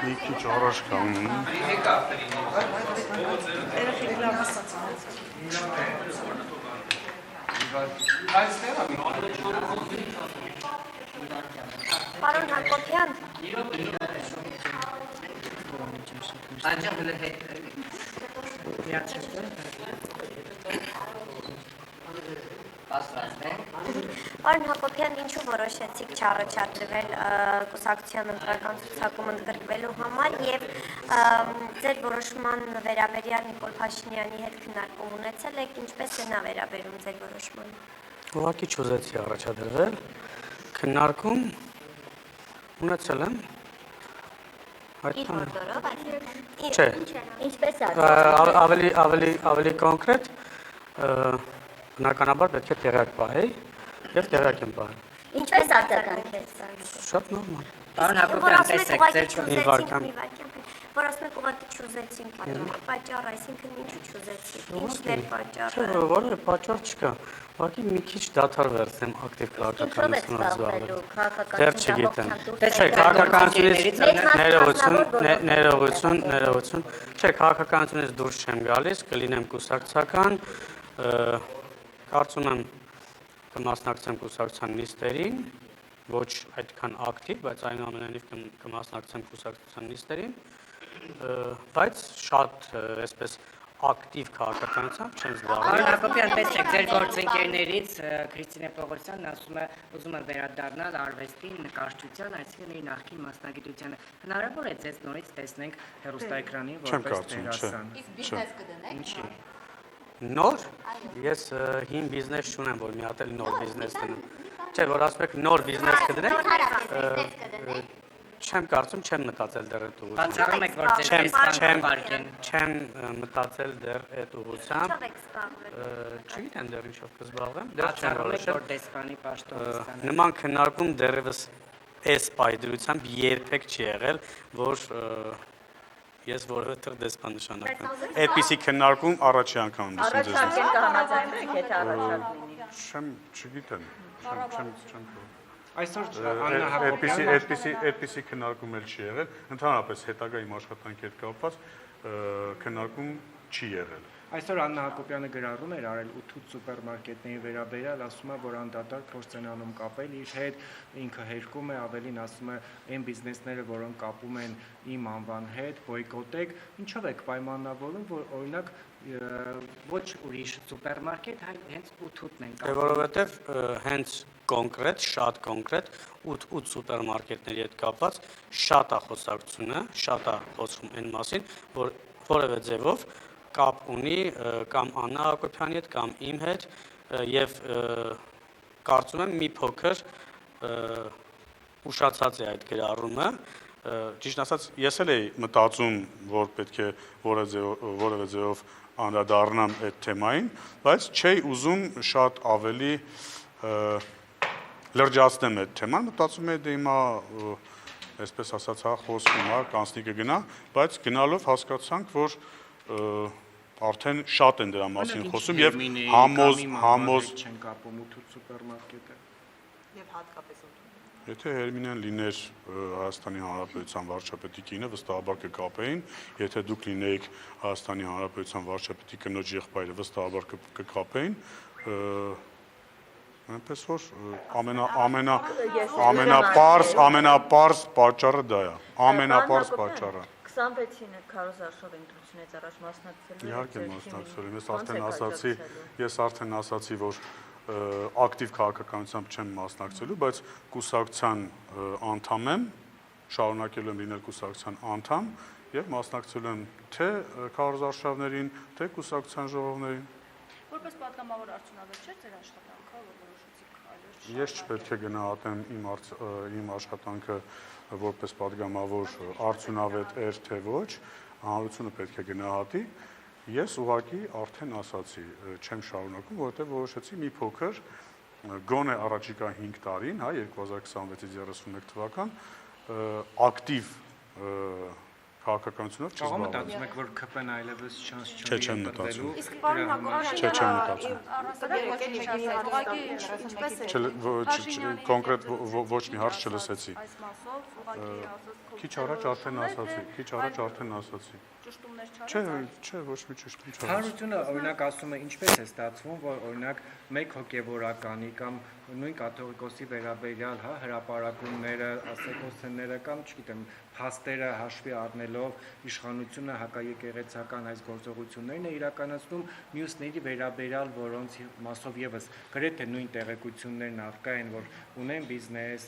Մի քիչ առաջ կանգնում։ Պարոն Հակոբյան, Պարոն Հակոբյան, ինչու որոշեցիք չառաջադրվել կուսակցության ընտրական ցուցակում ընդգրկվելու համար եւ ձեր որոշման վերաբերյալ Նիկոլ Փաշինյանի հետ քննարկում ունեցել եք, ինչպես է նա վերաբերում ձեր որոշմանը։ Ուղղակի չուզեցի առաջադրվել, քննարկում ունեցել եմ։ Իր հորդորով, Չէ, ինչպես ավելի կոնկրետ, բնականաբար պետք է տեղյակ պահեի եւ տեղյակ եմ պահել։ Ինչպես արձագանքեց սա։ Շատ նորմալ։ Պարոն Հակոբյան, տեսեք, որ ասում եք ուղղակի չուզեցինք պատճառ, այսինքն ինչու չուզեցիք, ինչն էր պատճառը։ Չէ, որևէ պատճառ չկա, ուղղակի մի քիչ դադար վերցնեմ ակտիվ քաղաքականությունով զբաղվել։ Դեռ չգիտեմ։ Չէ, քաղաքականությունից ներողություն, չէ, քաղաքականությունից դուրս չեմ գալիս, կլինեմ կուսակցական, կարծում եմ կմասնակցեմ կուսակցության նիստերին, ոչ այդքան ակտիվ, բայց այնուամենայնիվ կմասնակցեմ կուսակցության նիստերին, բայց շատ այսպես ակտիվ քաղաքականությամբ չեմ զբաղվել։ Պարոն Հակոբյան, տեսեք, ձեր գործընկերներից Քրիստինե Պողոսյանն ասում է, ուզում է վերադառնալ արվեստին, նկարչության, այսինքն իր նախկին մասնագիտությանը։ Հնարավոր է ձեզ նորից տեսնենք հեռուստաէկրանին որպես դերասան։ Իսկ բիզնես կդնեք։ Ինչի։ Նոր, ես հին բիզնես չունեմ, որ մի հատ էլ նոր բիզնես դնեմ։ Չէ, որ ասում եք նոր բիզնես կդնեք, չեմ կարծում, չեմ մտածել դեռ այդ ուղղությամբ։ Բացառում եք, որ ձեր տեսքան վարկեն։ Չեմ մտածել դեռ այդ ուղղությամբ։ Ինչով եք զբաղվել։ Չգիտեմ դեռ ինչով կզբաղվեմ, դեռ չեմ Բացառում եք, որոշել։ որ տեսքանի պաշտոնը։ Նման քննարկում դեռևս այս պայծրությամբ երբեք չի եղել, որ ես որևէ տեղ դեսպան նշանակվեմ։ Այդպիսի քննարկում առաջի անգամ եմ լսում ձեզնից։ Առաջարկել կհամաձայնեք, եթե առաջարկ լինի։ Չգիտեմ, չեմ Այսօր Աննա Հակոբյանը այդպիսի քննարկում էլ չի եղել, ընդհանրապես հետագա իմ աշխատանքի հետ կապված քննարկում չի եղել։ Այսօր Աննա Հակոբյանը գրառում էր արել 8 սուպերմարկետների վերաբերյալ, ասում է, որ անդադար փորձ են անում կապել իր հետ, ինքը հերկում է, ավելին ասում է, այն բիզնեսները, որոնք կապում են իմ անվան հետ, բոյկոտեք, ինչով եք պայմանավորում, որ օրինակ ոչ ուրիշ սուպերմարկետ, հենց 8-ն են կապում։ Որովհետև հենց կոնկրետ, շատ կոնկրետ 8 սուպերմարկետների հետ կապված շատ է խոսակցությունը, շատ է խոսում այն մասին, որ որևէ ձևով կապ ունի կամ Աննա Հակոբյանի հետ կամ իմ հետ եւ կարծում եմ մի փոքր ուշացած է այդ գրառումը, ճիշտ ասած ես էլ էի մտածում, որ պետք է որևէ ձևով անդրադառնամ այդ թեմային, բայց չէի ուզում շատ ավելի լրջացնեմ այդ թեման, մտածում եմ դե հիմա այսպես ասած հա խոսքում հա կանցնի կգնա, բայց գնալով հասկացանք, որ արդեն շատ են դրա մասին խոսում եւ համոզ չեն կապում 8 սուպերմարկետը։ Եվ հատկապես Եթե Հերմինեն լիներ Հայաստանի Հանրապետության վարչապետի կինը, վստահաբար կկապեին, եթե դուք լինեիք Հայաստանի Հանրապետության վարչապետի կնոջ եղբայրը, վստահաբար կկապեին, այնպես որ ամենապարզ պատճառը դա է, ամենապարզ պատճառը։ 26-ին Քարոզարշով ընտրությունից առաջ մասնակցելու Իհարկե մասնակցել եմ, ես արդեն ասացի, որ ակտիվ քաղաքականությամբ չեմ մասնակցելու, բայց կուսակցության անդամ եմ, շարունակելու եմ լինել կուսակցության անդամ եւ մասնակցելու եմ թե քարոզարշավներին, թե կուսակցության ժողովներին։ Որպես պատգամավոր արդյունավետ չէ ձեր աշխատանքը, որ որոշեցիք այլոց։ Ես չպետք է գնահատեմ իմ աշխատանքը որպես պատգամավոր արդյունավետ էր թե ոչ, հանրությունը պետք է գնահատի։ Ես ուղղակի արդեն ասացի, չեմ շարունակում, որովհետև որոշեցի մի փոքր գոնե առաջիկա 5 տարին, հա 2026-ից 31 թվական ակտիվ քաղաքականությունով Կարող չզբաղվեն։ մտածում եք, որ ԿՊ-ն այլևս չանց Չէ, չեմ մտածում։ Իսկ պարոն Չէ, չեմ մտածում։ Կոնկրետ ոչ մի հարց չլսեցի։ այս մասով ուղղակի ասած Քիչ առաջ արդեն ասացի։ ճշտումներ Չէ, ոչ մի ճշտում չարեց։ Հանրությունը օրինակ ասում է ինչպես է ստացվում, որ օրինակ մեկ հոգևորականի կամ նույն կաթողիկոսի վերաբերյալ, հա, հրապարակումները, ասեկոսները կամ, չգիտեմ, փաստերը հաշվի առնելով իշխանությունը հակաեկեղեցական այս գործողություններն է իրականացնում մյուսների վերաբերյալ, որոնց մասով եւս գրեթե նույն տեղեկություններն առկա են, որ ունեն բիզնես,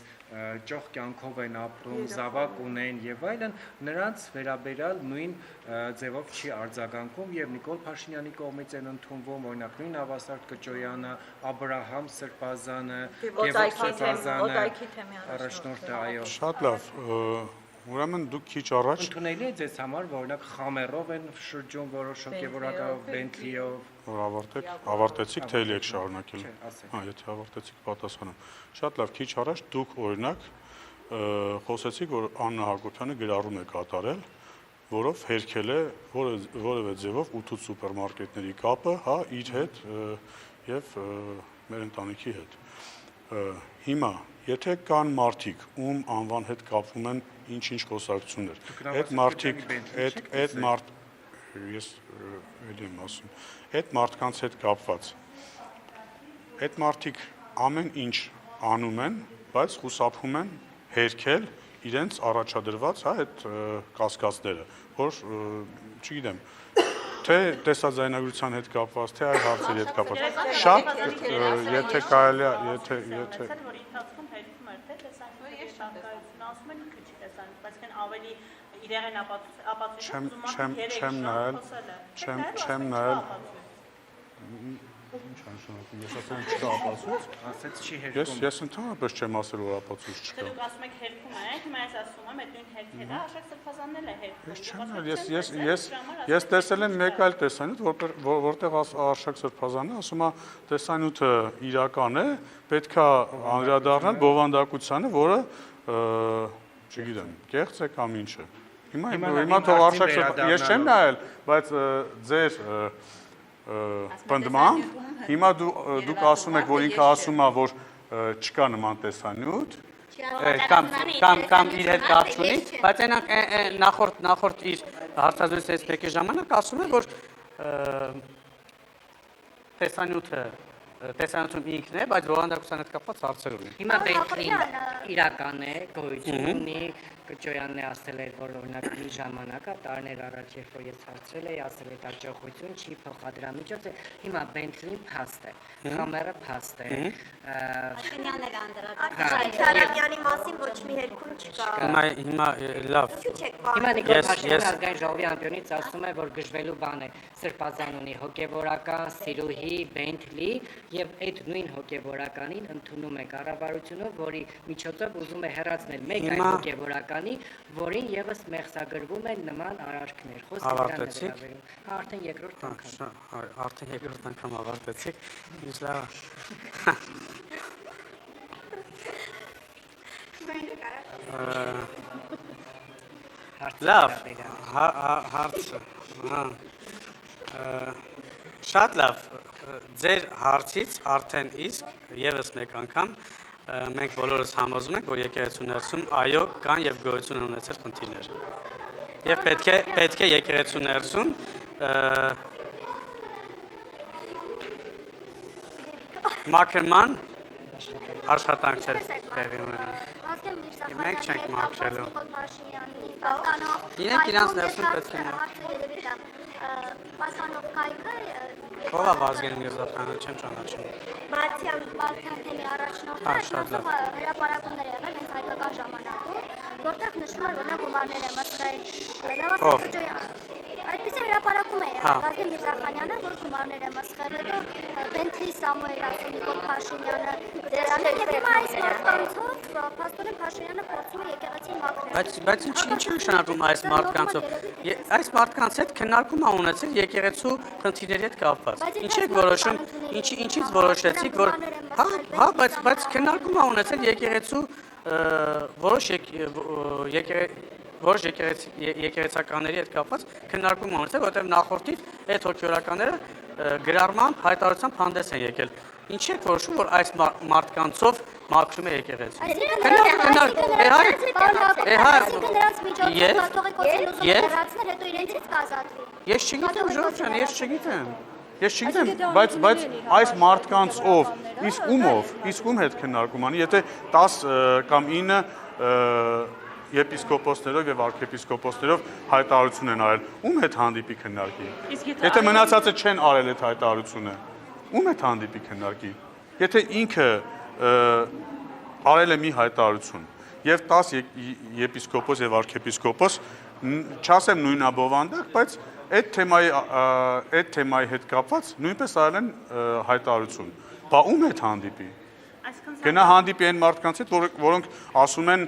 ճոխ կյանքով են ապրում, զավակ ունեն եւ այլն, նրանց վերաբերյալ նույն ձևով չի արձագանքում եւ Նիկոլ Փաշինյանի կողմից են ընդունվում օրինակ նույն Ավասարդ Կճոյանը, Աբրահամ Սրբազանը, Գևորգ Սրբազանը, առաջնորդը, այո։ Շատ լավ։ Ուրեմն դուք քիչ առաջ Ընդունելի է ձեզ համար, որ օրինակ խամերով են շրջում որոշ հոգևորականով, Բենթլիով, որ ավարտեցիք, թե եք շարունակել։ ասեք։ Հա, եթե ավարտեցիք, պատասխանեմ։ Շատ լավ, քիչ առաջ դուք օրինակ խոսեցիք, որ Աննա Հակոբյանը գրառում է կատարել, որով հերքել է որևէ ձևով 8 սուպերմարկետների կապը, հա, իր հետ եւ մեր ընտանիքի հետ։ Հիմա, եթե կան մարդիկ, ում անվան հետ կապվում են ինչ-ինչ խոսակցություններ, այդ մարդիկ, ես էլի եմ ասում, այդ մարդկանց հետ կապված, այդ մարդիկ ամեն ինչ անում են, բայց խուսափում են հերքել իրենց առաջադրված, հա, այդ կասկածները, որ, չգիտեմ, թե տեսաձայնագրության հետ կապված, թե այլ հարցերի հետ կապված, շատ, եթե կարելի է, եթե որ ընթացքում հերքում էր, թե տեսանյութերի շարքայությունը ասում են ինքը չի տեսանյութ, բայց կան ավելի իրեղեն ապացույցում չեմ նայել, ինչ անշանակում, ես ասեմ չկա ապացույց, ասեց չի հերքում։ ես ընդհանրապես չեմ ասել, որ ապացույց չկա։ Դուք ասում եք հերքում է, հիմա ես ասում եմ, այդ նույն հերքերը Արշակ Սրբազանն էլ է հերքում։ Ես տեսել եմ մեկ այլ տեսանյութ, որտեղ Արշակ Սրբազանը ասում է, տեսանյութը իրական է, պետքա անդրադառնալ բովանդակությանը, որը, չգիտեմ, կեղծ է կամ ինչ է։ Հիմա թող Արշակ Սրբազանը, ես չեմ նայել, բայց ձեր պնդման, հիմա դուք ասում եք, որ ինքը ասում է, որ չկա նման տեսանյութ, կամ իր հետ կապ չունի, բայց նախորդ իր հարցազրույցի ժամանակ ասում է, որ տեսանյութում ինքն է, բայց բովանդակության հետ կապված հարցեր ունի։ Հիմա Բենթլին իրական է, գոյություն ունի, Կճոյանն է ասել էր, որ օրինակ մի ժամանակ, տարիներ առաջ, երբ որ ես հարցրել էի, ասել էր հաջողություն չի փոխադրամիջոց է, հիմա Բենթլին փաստ է, խամերը փաստ է։ Սարյանյանի մասին ոչ մի հերքում չկա։ Հիմա լավ։ Հիմա Նիկոլ Փաշինյանը ազգային ժողովի անդյունից ասում է, որ գժվելու բան է, Սրբազան ունի հոգևորական, Սիրուհի, Բենթլի եւ այդ նույն հոգևորականին ընդունում է կառավարությունը, որի միջոցով ուզում է հեռացնել մեկ այլ հոգևորականի, որին եւս մեղսագրվում են նման արարքներ։ Ավարտեցիք։ Արդեն երկրորդ անգամ։ Արդեն երկրորդ անգամ ավարտեցիք։ Ինչ լավ։ Լավ, հարցը, շատ լավ, ձեր հարցից արդեն իսկ եւս մեկ անգամ մենք բոլորս համոզում ենք, որ եկեղեցու ներսում այո կան եւ գոյություն ունեցել խնդիրներ։ Եվ պետք է եկեղեցու ներսում մաքրման աշխատանքներ տեղի ունենան։ Մենք չենք մաքրելու։ Իրենք իրանց ներսում պետք է Ով է Վազգեն Միրզոյանը, չեմ ճանաչում։ Մարտյան Բալթանտելի առաջնորդը հրապարակումներ եղել հենց հայկական ժամանակում, որտեղ նշվում էր, որ նա գումարներ է մսրել այդպես հրապարակում է եղել Վազգեն Միրզոյանը, որ գումարներ է մսրել, հետո Բենթլի Սամուելյանը, Նիկոլ Փաշինյանը, հիմա այս մարդկանցով Փաստորեն Փաշինյանը փորձում է եկեղեցին մաքրել։ Բայց ինչ է նշանակում այս մարդկանցով։ Այս մարդկանց հետ քննարկում ա ունեցել եկեղեցու խնդիրների հետ կապված։ Ինչ եք որոշում, ինչից որոշեցիք, որ հա, բայց քննարկում ա ունեցել եկեղեցու որոշ որոշ եկեղեցականների հետ կապված քննարկում ունեցել, որտեղ նախորդից այդ հոգեորականները գրառմամբ հայտարարությամբ հանդես են եկել։ Ինչի եք որոշում, որ այս մարդկանցով մաքրում է եկեղեցին։ Ես չգիտեմ, Ժորժ ջան, ես չգիտեմ, բայց այս մարդկանցով իսկ ում հետ քննարկում անի, եթե 10 կամ 9 եպիսկոպոսներով եւ արքեպիսկոպոսներով հայտարարություն են արել, ում հետ հանդիպի քննարկի։ Եթե մնացածը չեն արել այդ հայտարարությունը, ում հետ հանդիպի քննարկի։ Եթե ինքը արել է մի հայտարարություն եւ 10 եպիսկոպոս եւ արքեպիսկոպոս, չասեմ նույնաբովանդակ, բայց այդ թեմայի հետ կապված նույնպես արել են հայտարարություն։ Բա ում հետ հանդիպի։ Գնա հանդիպի այն մարդկանց հետ, որոնք ասում են,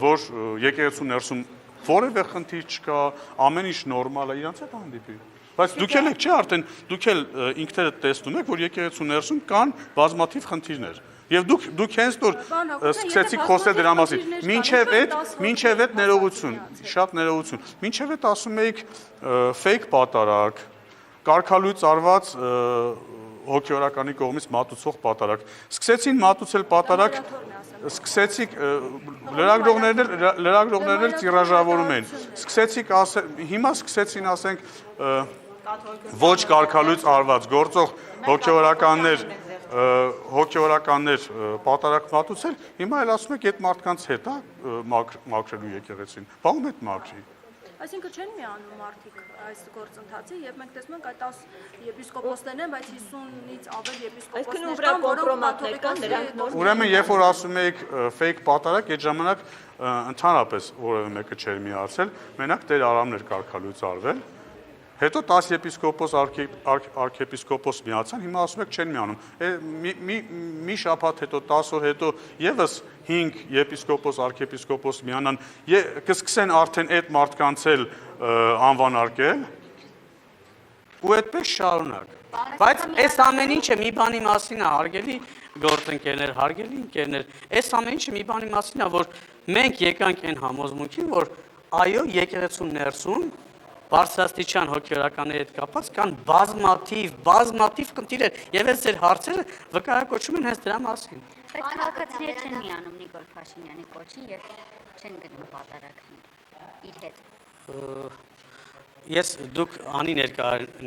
որ եկեղեցու ներսում որևէ խնդիր չկա, ամեն ինչ նորմալ է, իրանց հետ հանդիպի։ Բայց դուք եք չէ արդեն, դուք էլ ինքներդ տեսնում եք, որ եկեղեցու ներսում կան բազմաթիվ խնդիրներ։ Եվ դուք հենց որ սկսեցիք խոսել դրա մասին, մինչև այդ ներողություն, շատ ներողություն, մինչև այդ ասում էիք fake պատարակ, կարգալույծ արված հոգեորականի կողմից մատուցող պատարակ։ Սկսեցին մատուցել պատարակ, սկսեցիք լրագրողներն էլ տիրաժավորում են։ Հիմա սկսեցին ասենք ոչ կարգալույծ արված գործող հոգեորականներ պատարակ մատուցել, հիմա էլ ասում եք այդ մարդկանց հետ է մաքրելու եկեղեցին։ Բա ում հետ մաքրի։ Այսինքն չեն միանում մարդիկ այս գործընթացի եւ մենք տեսնում ենք այդ 10 եպիսկոպոսներն են, բայց 50-ից ավել եպիսկոպոսներ կան, որոնք կան, նրանք նոր։ Ուրեմն երբ որ ասում եք fake պատարակ, այդ ժամանակ ընդհանրապես որևէ մեկը չէր միացել, մենակ Տեր Արամներ կարգալույց արվել։ Հետո 10 եպիսկոպոս, արքեպիսկոպոս միացան, հիմա ասում եք չեն միանում։ Մի շաբաթ հետո, 10 օր հետո եւս 5 եպիսկոպոս, արքեպիսկոպոս միանան, կսկսեն արդեն այդ մարդկանց էլ անվանարկել, ու այդպես շարունակ։ Բայց այս ամեն ինչը մի բանի մասին է, հարգելի գործընկերներ, հարգելի ընկերներ, այս ամեն ինչը մի բանի մասին է, որ մենք եկանք այն համոզմունքին, որ այո, եկեղեցու ներսում բարձրաստիճան հոգեորականների հետ կապված կան բազմաթիվ խնդիրներ եւ այս ձեր հարցերը վկայակոչում են հենց դրա մասին։ Բայց քաղաքացիները չեն միանում Նիկոլ Փաշինյանի կոչին եւ չեն գնում պատարակին իր հետ։ Դուք Անի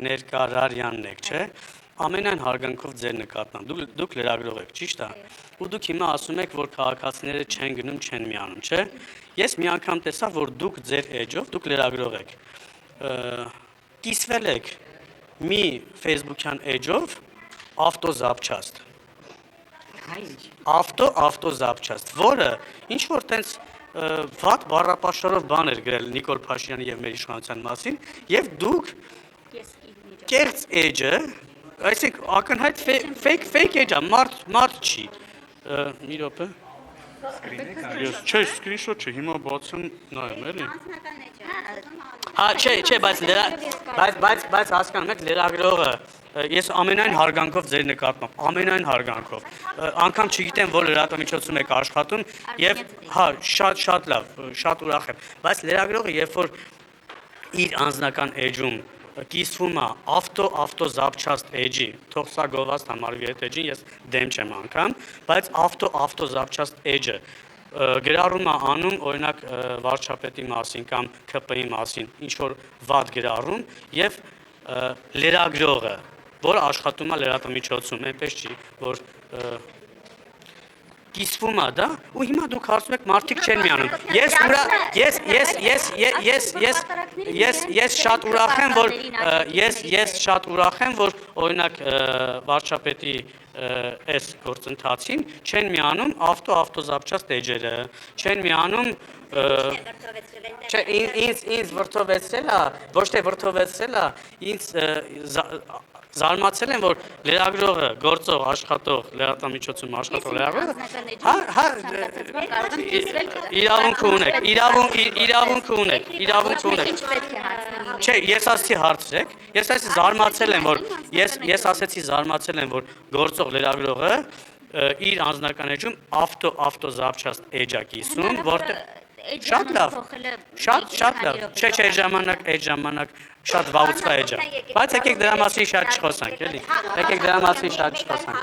Ներկարարյանն եք, չէ՞։ Ամենայն հարգանքով ձեր նկատմամբ դուք լրագրող եք, ճիշտ է։ Ու դուք հիմա ասում եք, որ քաղաքացիները չեն գնում, չեն միանում, չէ՞։ Ես մի անգամ տեսա, որ դուք ձեր էջով, դուք լրագրող եք, կիսվել եք մի Facebook-յան էջով ավտոզապչաստ։ Ավտոզապչաստ, որը ինչ որ տենց վատ բառապաշարով բան էր գրել Նիկոլ Փաշինյանի եւ մեր իշխանության մասին, եւ դուք կեղծ էջը, այսինքն ակնհայտ fake էջը, մարդ չի։ Մի րոպե։ Չէ, սկրինշոթ չէ, հիմա բացեմ նայեմ, էլի։ Չէ, բայց հասկանում եք լրագրողը, ես ամենայն հարգանքով ձեր նկատմամբ, ամենայն հարգանքով, անգամ չգիտեմ, որ լրատվամիջոցում եք աշխատում եւ շատ լավ, շատ ուրախ եմ, բայց լրագրողը երբ որ իր անձնական էջում կիսվում է ավտոզապչաստ էջի, թող սա գովաստ համարվի այդ էջին, ես դեմ չեմ անգամ, բայց ավտոզապչաստ էջը գրառում է անում, օրինակ վարչապետի մասին կամ ԿՊ-ի մասին, ինչ-որ վատ գրառում եւ լրագրողը, որը աշխատում է լրատվամիջոցում, այնպես չի, որ կիսվում է դա, ու հիմա դուք հարցում եք մարդիկ չեն միանում։ Ես շատ ուրախ եմ, որ օրինակ վարչապետի այս գործընթացին չեն միանում ավտոզապչաստ էջերը, չեն միանում ինձ վրդովեցրել է, ոչ թե վրդովեցրել է, ինձ զարմացել եմ, որ լրագրողը, գործող, աշխատող, լրատվամիջոցում աշխատող լրագրողը իրավունք ունեք։ Չէ, ես ասեցի հարցրեք, ես ասեցի զարմացել եմ, որ գործող լրագրողը իր անձնական էջում ավտոզապչաստ էջ է կիսում, որտեղ Շատ լավ։ Շատ լավ։ Չէ, այդ ժամանակ շատ վաղուց է ջա։ Բայց եկեք դրա մասին շատ չխոսանք, էլի։ Եկեք դրա մասին շատ չխոսանք։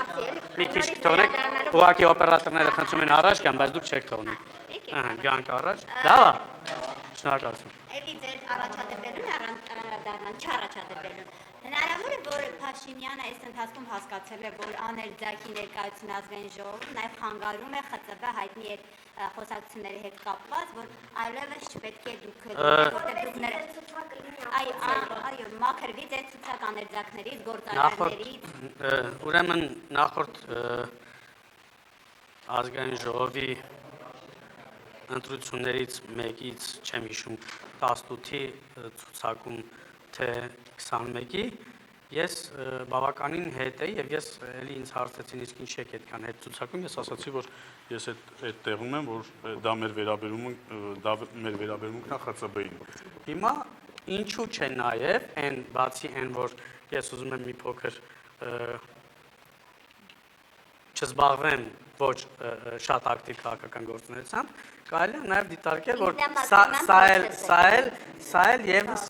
Մի քիչ թողնեք, ուղղակի օպերատորները խնդրում են առաջ գան, բայց դուք չեք թողնում։ Ահա, գանք առաջ։ Լավ է։ Շնորհակալություն։ Էլի ձեր առաջադրվելուն առանց չառաջադրվելուն։ Հնարավոր է, որ Փաշինյանը այս ընթացքում հասկացել է, որ աներձակի ներկայություն ազգային ժողովում նաև խանգարում է ԽԾԲ հայտնի այդ խոսակցությունների հետ կապված, որ այլևս չպետք է դուք այո, մաքրվի ձեր ցուցակ աներձակներից, գործարարներից։ Ուրեմն նախորդ ազգային ժողովի ընտրություններից մեկից չեմ հիշում 18-ի ցուցակում թե 21-ի ես բավականին հետ էի եւ ես էլի ինձ հարցեցին իսկ ինչ եք այդքան հետ ցուցակում ես ասացի որ ես այդ տեղում եմ որ դա մեր վերաբերմունքն է ԽԾԲ-ին հիմա ինչու՞ չէ նաեւ այն բացի այն որ ես ուզում եմ մի փոքր չզբաղվեմ ոչ շատ ակտիվ քաղաքական գործունեությամբ, կարելի է նաև դիտարկել, որ սա էլ եւս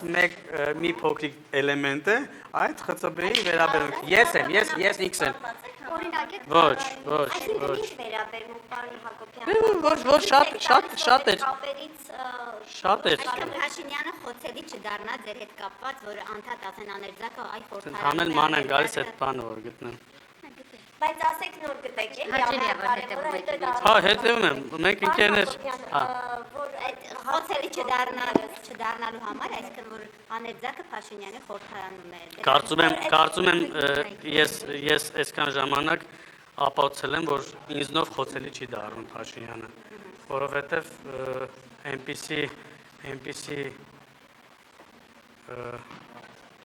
մի փոքրիկ էլեմենտ է այդ ԽԾԲ-ի վերաբերմունքի։ Ես ինքս եմ։ Ոչ։ Ինչ վերաբերմունք, պարոն Հակոբյան։ Ոչ, շատ էր։ Շատ էր։ Փաշինյանը խոցելի չդառնա ձեր հետ կապված, որ անդադ ասեն աներձակը այ խորհրդարան։ Համեն ման են գալիս այդ բանը որ գտնեմ։ Բայց ասեք նոր գտեք, Հաճելի է, որ հետևում եք։ Հա, հետևում եմ, մենք ընկերներ։ որ այդ Խոցելի չդառնալու համար, այսինքն որ աներձակը Փաշինյանի խորհրդարանում է։ Կարծում եմ ես այսքան ժամանակ ապացուցել եմ, որ ինձնով խոցելի չի դառնում Փաշինյանը, որովհետև այնպիսի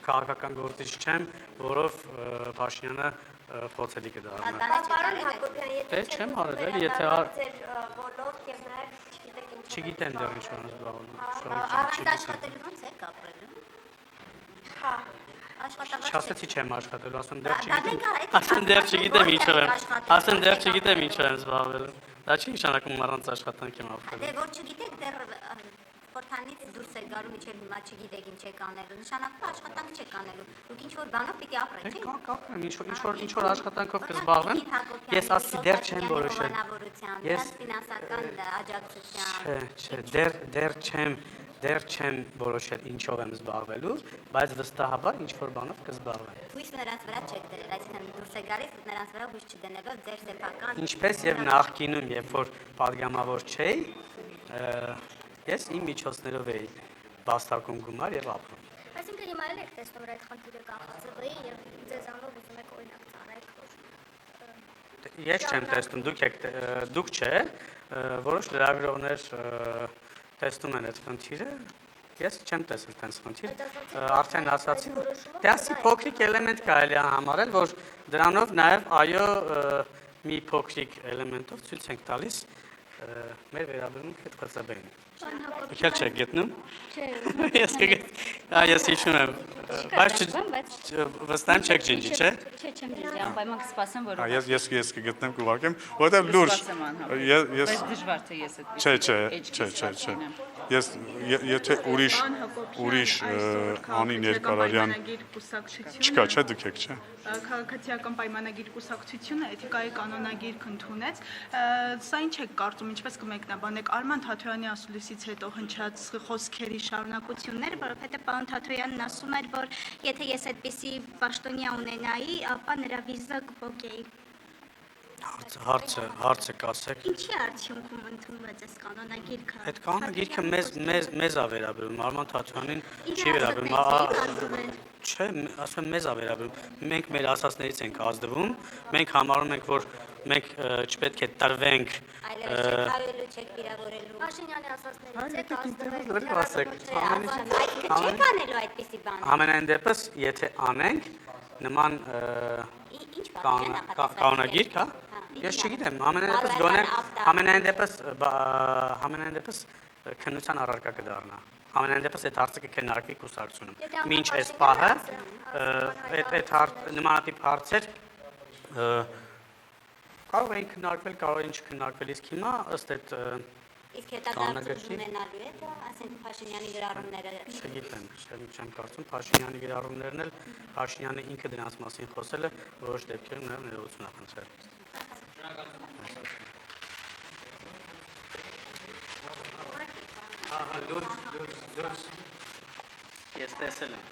քաղաքական գործիչ չեմ, որով Փաշինյանը խոցելի կդառնա։ Պարոն Հակոբյան, եթե չեմ արել, եթե ոլորտ եւ նաեւ չգիտեմ դեռ ինչ որ զբաղվում։ Առանց աշխատելու ո՞նց եք ապրելու։ հա Չասեցի չեմ աշխատելու, ասեմ դեռ չգիտեմ ինչով եմ։ Ասեմ դեռ չգիտեմ ինչով եմ զբաղվելու։ Դա չի նշանակում առանց աշխատանք եմ ապրելու։ Դե որ չգիտեք դեռ խորհրդանից դուրս եք գալու միջև հիմա չգիտեք ինչ եք անելու, նշանակում աշխատանք չեք անելու։ Դուք ինչ որ բանով պիտի ապրեք, չէ՞։ Կապրեմ, ինչ որ աշխատանքով կզբաղվեմ։ Ես ասի դեռ չեմ որոշել։ Ես ֆինանսական աջակցության։ Չէ, դեռ չեմ որոշել ինչով եմ զբաղվելու, բայց վստահաբար ինչ որ բանով կզբաղվեմ։ Հույս նրանց վրա չեք դրել, այսինքն դուրս եք գալիս նրանց վրա հույս չդնելով ձեր սեփական։ Ինչպես եւ նախկինում, երբ որ падգամավոր չէի, ես իմ միջոցներով էի բաստակում գումար եւ ապրում։ Այսինքն հիմա էլ եք տեսնում այդ խնդիրը ԿԽԾԲ-ի եւ ձեզանով ուզում եք օրինակ ծառայեք որ Ես չեմ տեսնում, դուք չէ, որոշ լրագրողներ տեսնում են այդ խնդիրը, ես չեմ տեսել տենց խնդիր, արդեն ասացի, դասի փոքրիկ էլեմենտ կարելի է համարել, որ դրանով նաև այո մի փոքրիկ էլեմենտով ցույց ենք տալիս մեր վերաբերմունքը ԽԾԲ-ին։ Եկել չեք գտնում։ Ես հիշում եմ, բայց վստահ եմ չեք ջնջի, չէ։ Չեմ ջնջի, անպայման կսպասեմ, որ Ես կգտնեմ կուղարկեմ, որովհետև լուրջ։ Բայց դժվար թե ես այդպես։ Չէ։ Ես եթե ուրիշ անի ներկարարյան չկա, չէ, դուք եք, չէ։ Քաղաքացիական պայմանագիր կուսակցությունը էթիկայի կանոնագիրք ընդունեց, սա ինչ եք կարծում, ինչպես կմեկնաբանեք Արման Թաթոյանի ասուլիսից հետո հնչած խոսքերի շարունակություններ, որովհետև պարոն Թաթոյանն ասում էր, որ եթե ես այդպիսի պաշտոնյա ունենայի, ապա նրա վիզա կփոկեի։ Հարցը կասեք։ Ինչի արդյունքում ընդունվեց այս կանոնագիրքը։ Այդ կանոնագիրքը մեզ է վերաբերում, Արման Թաթոյանին չի վերաբերում։ Չէ, ասում եմ մեզ է վերաբերում։ Մենք մեր ասածներից ենք ազդվում, մենք համարում ենք, որ մենք չպետք է տրվենք այլևս չեք վիրավորելու։ Փաշինյանի ասածներից եք ազդվել։ Այդպիսի բան։ Ամենայն դեպս, եթե անենք նման կանոնագիրք, հա, ես չգիտեմ, ամենայն դեպս քննության առարկա կդառնա։ Ամենայն դեպս այդ հարցը կքննարկվի կուսակցությունում։ Մինչ այս պահը այդ նմանատիպ հարցեր կարող էին քննարկվել, կարող էին չքննարկվել, իսկ հիմա ըստ այդ Իսկ հետադարձություն ունենալու է դա, ասենք Փաշինյանի գրառումները։ Չգիտեմ, չեմ կարծում Փաշինյանի գրառումներն էլ Փաշինյանը ինքը դրանց մասին խոսել է, որոշ դեպքերում նաև ներողություն նախընտրել։ Լուրջ, ես տեսել եմ։